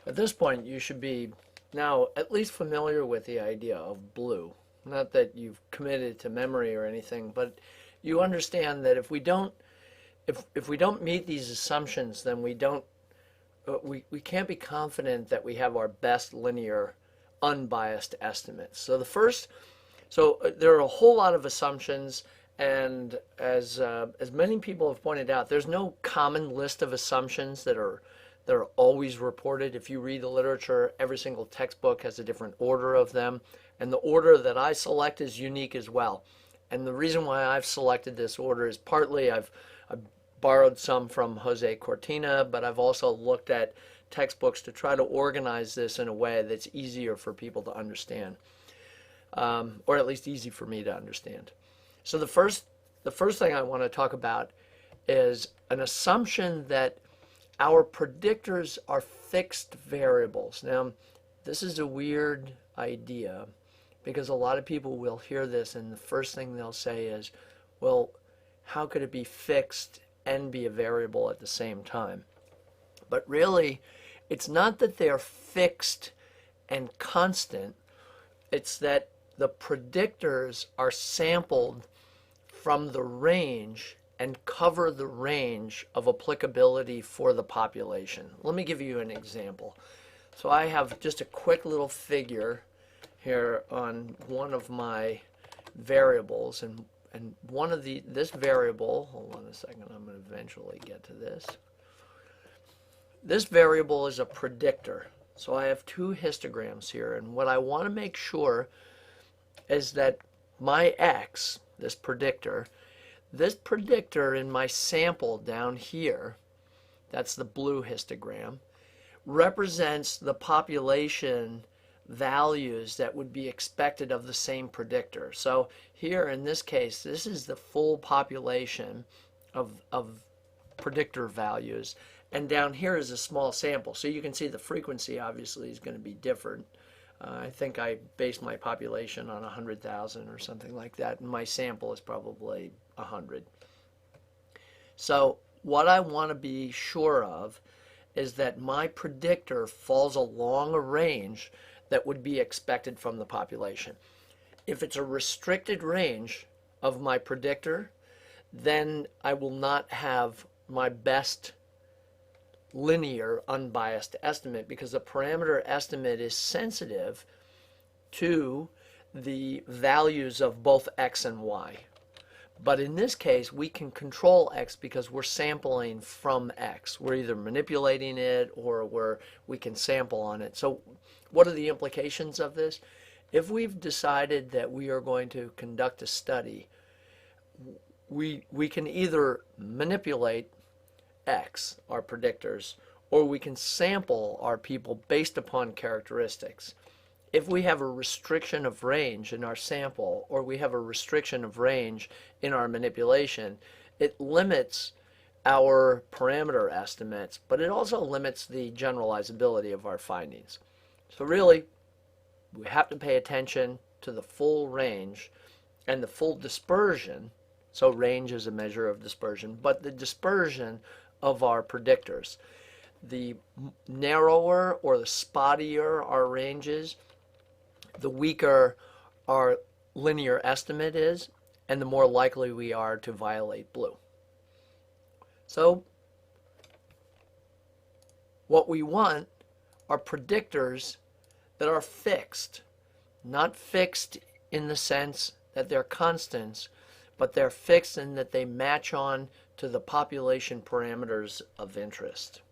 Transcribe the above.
At this point, you should be now at least familiar with the idea of blue. Not that you've committed to memory or anything, but you understand that if we don't meet these assumptions, then we can't be confident that we have our best linear unbiased estimates. So there are a whole lot of assumptions, and as many people have pointed out, there's no common list of assumptions that are always reported. If you read the literature, every single textbook has a different order of them, and the order that I select is unique as well. And the reason why I've selected this order is partly I've borrowed some from Jose Cortina, but I've also looked at textbooks to try to organize this in a way that's easier for people to understand, or at least easy for me to understand. So the first thing I want to talk about is an assumption that our predictors are fixed variables. Now, this is a weird idea because a lot of people will hear this and the first thing they'll say is, well, how could it be fixed and be a variable at the same time? But really, it's not that they're fixed and constant. It's that the predictors are sampled from the range and cover the range of applicability for the population. Let me give you an example. So I have just a quick little figure here on one of my variables, and this variable, hold on a second, I'm going to eventually get to this. This variable is a predictor. So I have two histograms here, and what I want to make sure is that my x, this predictor in my sample down here, that's the blue histogram, represents the population values that would be expected of the same predictor. So here in this case, this is the full population of predictor values, and down here is a small sample. So you can see the frequency obviously is going to be different. I think I based my population on 100,000 or something like that, and my sample is probably 100. So what I want to be sure of is that my predictor falls along a range that would be expected from the population. If it's a restricted range of my predictor, then I will not have my best linear unbiased estimate because the parameter estimate is sensitive to the values of both x and y. But in this case, we can control x because we're sampling from x. We're either manipulating it or we can sample on it. So what are the implications of this? If we've decided that we are going to conduct a study, we can either manipulate x, our predictors, or we can sample our people based upon characteristics. If we have a restriction of range in our sample, or we have a restriction of range in our manipulation, it limits our parameter estimates, but it also limits the generalizability of our findings. So really, we have to pay attention to the full range and the full dispersion. So range is a measure of dispersion, but the dispersion of our predictors. The narrower or the spottier our range is, the weaker our linear estimate is, and the more likely we are to violate blue. So what we want are predictors that are fixed, not fixed in the sense that they're constants, but they're fixed in that they match on to the population parameters of interest.